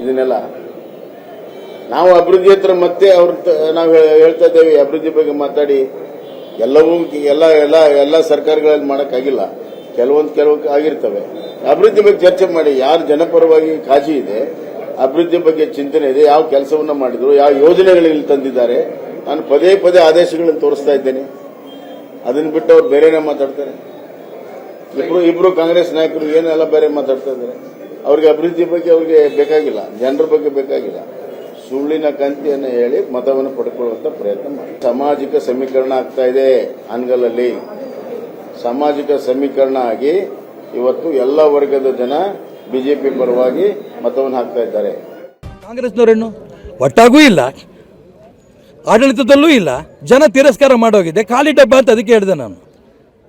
ಇದನ್ನೆಲ್ಲ ನಾವು ಅಭಿವೃದ್ಧಿ ಹತ್ರ ಮತ್ತೆ ನಾವು ಹೇಳ್ತಾ ಇದ್ದೇವೆ. ಅಭಿವೃದ್ಧಿ ಬಗ್ಗೆ ಮಾತಾಡಿ ಎಲ್ಲವೂ ಎಲ್ಲ ಸರ್ಕಾರಗಳಲ್ಲಿ ಮಾಡೋಕ್ಕಾಗಿಲ್ಲ, ಕೆಲವು ಆಗಿರ್ತವೆ. ಅಭಿವೃದ್ಧಿ ಬಗ್ಗೆ ಚರ್ಚೆ ಮಾಡಿ. ಯಾರು ಜನಪರವಾಗಿ ಕಾಳಜಿ ಇದೆ, ಅಭಿವೃದ್ಧಿ ಬಗ್ಗೆ ಚಿಂತನೆ ಇದೆ, ಯಾವ ಕೆಲಸವನ್ನ ಮಾಡಿದ್ರು, ಯಾವ ಯೋಜನೆಗಳಲ್ಲಿ ತಂದಿದ್ದಾರೆ, ನಾನು ಪದೇ ಪದೇ ಆದೇಶಗಳನ್ನು ತೋರಿಸ್ತಾ ಇದ್ದೇನೆ. ಅದನ್ನ ಬಿಟ್ಟು ಅವ್ರು ಬೇರೆನೇ ಮಾತಾಡ್ತಾರೆ. ಇಬ್ರು ಕಾಂಗ್ರೆಸ್ ನಾಯಕರು ಏನೆಲ್ಲ ಬೇರೆ ಮಾತಾಡ್ತಾ ಇದ್ದಾರೆ. ಅವ್ರಿಗೆ ಅಭಿವೃದ್ಧಿ ಬಗ್ಗೆ ಅವ್ರಿಗೆ ಬೇಕಾಗಿಲ್ಲ, ಜನರ ಬಗ್ಗೆ ಬೇಕಾಗಿಲ್ಲ. ಸುಳ್ಳಿನ ಕಂತಿಯನ್ನು ಹೇಳಿ ಮತವನ್ನು ಪಡ್ಕೊಳ್ಳುವಂತ ಪ್ರಯತ್ನ ಮಾಡಿ. ಸಾಮಾಜಿಕ ಸಮೀಕರಣ ಆಗ್ತಾ ಇದೆ. ಹಾನಗಲ್ಲಲ್ಲಿ ಸಾಮಾಜಿಕ ಸಮೀಕರಣ ಆಗಿ ಇವತ್ತು ಎಲ್ಲ ವರ್ಗದ ಜನ ಬಿಜೆಪಿ ಪರವಾಗಿ ಮತವನ್ನು ಹಾಕ್ತಾ ಇದ್ದಾರೆ. ಕಾಂಗ್ರೆಸ್ನವರೇನು ಒಟ್ಟಾಗೂ ಇಲ್ಲ, ಆಡಳಿತದಲ್ಲೂ ಇಲ್ಲ, ಜನ ತಿರಸ್ಕಾರ ಮಾಡೋಗಿದೆ. ಖಾಲಿ ಡಬ್ಬ ಅಂತ ಅದಕ್ಕೆ ಹೇಳಿದೆ ನಾನು.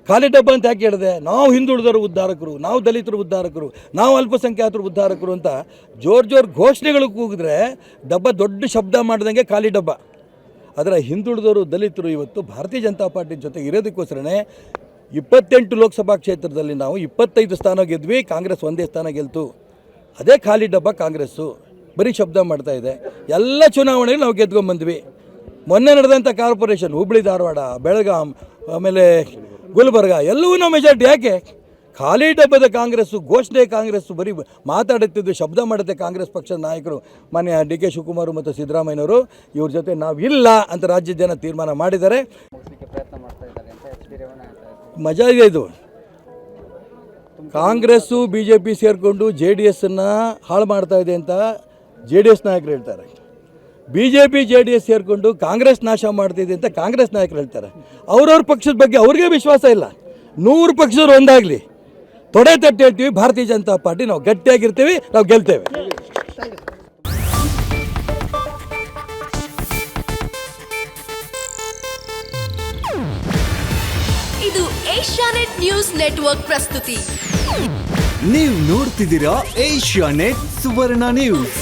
ಖಾಲಿ ಡಬ್ಬ ಅಂತ ಯಾಕೆ ಹೇಳಿದೆ? ನಾವು ಹಿಂದುಳಿದವರು ಉದ್ಧಾರಕರು, ನಾವು ದಲಿತರು ಉದ್ಧಾರಕರು, ನಾವು ಅಲ್ಪಸಂಖ್ಯಾತರು ಉದ್ಧಾರಕರು ಅಂತ ಜೋರ್ ಘೋಷಣೆಗಳು ಕೂಗಿದ್ರೆ ಡಬ್ಬ ದೊಡ್ಡ ಶಬ್ದ ಮಾಡಿದಂಗೆ ಖಾಲಿ ಡಬ್ಬ. ಅದರ ಹಿಂದುಳಿದವರು ದಲಿತರು ಇವತ್ತು ಭಾರತೀಯ ಜನತಾ ಪಾರ್ಟಿ ಜೊತೆ ಇರೋದಕ್ಕೋಸ್ಕರನೇ 28 ಲೋಕಸಭಾ ಕ್ಷೇತ್ರದಲ್ಲಿ ನಾವು 25 ಸ್ಥಾನ ಗೆದ್ವಿ, ಕಾಂಗ್ರೆಸ್ ಒಂದೇ ಸ್ಥಾನ ಗೆಲ್ತು. ಅದೇ ಖಾಲಿ ಡಬ್ಬ ಕಾಂಗ್ರೆಸ್ಸು, ಬರೀ ಶಬ್ದ ಮಾಡ್ತಾ ಇದೆ. ಎಲ್ಲ ಚುನಾವಣೆಗಳು ನಾವು ಗೆದ್ಕೊಂಡ್ಬಂದ್ವಿ. ಮೊನ್ನೆ ನಡೆದಂಥ ಕಾರ್ಪೊರೇಷನ್ ಹುಬ್ಬಳ್ಳಿ, ಧಾರವಾಡ, ಬೆಳಗಾಂ, ಆಮೇಲೆ ಗುಲ್ಬರ್ಗ ಎಲ್ಲವೂ ನಾವು ಮೆಜಾರಿಟಿ. ಯಾಕೆ? ಖಾಲಿ ಡಬ್ಬದ ಕಾಂಗ್ರೆಸ್ಸು, ಘೋಷಣೆ ಕಾಂಗ್ರೆಸ್ಸು, ಬರೀ ಮಾತಾಡುತ್ತಿದ್ದು ಶಬ್ದ ಮಾಡುತ್ತೆ ಕಾಂಗ್ರೆಸ್ ಪಕ್ಷದ ನಾಯಕರು. ಮಾನ್ಯ ಡಿ ಕೆ ಶಿವಕುಮಾರ್ ಮತ್ತು ಸಿದ್ದರಾಮಯ್ಯನವರು ಇವ್ರ ಜೊತೆ ನಾವಿಲ್ಲ ಅಂತ ರಾಜ್ಯದ ಜನ ತೀರ್ಮಾನ ಮಾಡಿದ್ದಾರೆ. ಮಜಾ ಇದೆ ಇದು. ಕಾಂಗ್ರೆಸ್ಸು BJP ಸೇರಿಕೊಂಡು JDSನ್ನು ಹಾಳು ಮಾಡ್ತಾ ಇದೆ ಅಂತ JDS ನಾಯಕರು ಹೇಳ್ತಾರೆ. BJP JDS ಸೇರಿಕೊಂಡು ಕಾಂಗ್ರೆಸ್ ನಾಶ ಮಾಡ್ತಿದೆ ಅಂತ ಕಾಂಗ್ರೆಸ್ ನಾಯಕರು ಹೇಳ್ತಾರೆ. ಅವ್ರವ್ರ ಪಕ್ಷದ ಬಗ್ಗೆ ಅವ್ರಿಗೆ ವಿಶ್ವಾಸ ಇಲ್ಲ. 100 ಪಕ್ಷದವ್ರು ಒಂದಾಗಲಿ, ತೊಡೆ ತಟ್ಟಿ ಹೇಳ್ತೀವಿ, ಭಾರತೀಯ ಜನತಾ ಪಾರ್ಟಿ ನಾವು ಗಟ್ಟಿಯಾಗಿರ್ತೀವಿ, ನಾವು ಗೆಲ್ತೇವೆ. ಇದು ಏಷ್ಯಾನೆಟ್ ನ್ಯೂಸ್ ನೆಟ್ವರ್ಕ್ ಪ್ರಸ್ತುತಿ. ನೀವು ನೋಡ್ತಿದ್ದೀರಾ ಏಷ್ಯಾನೆಟ್ ಸುವರ್ಣ ನ್ಯೂಸ್.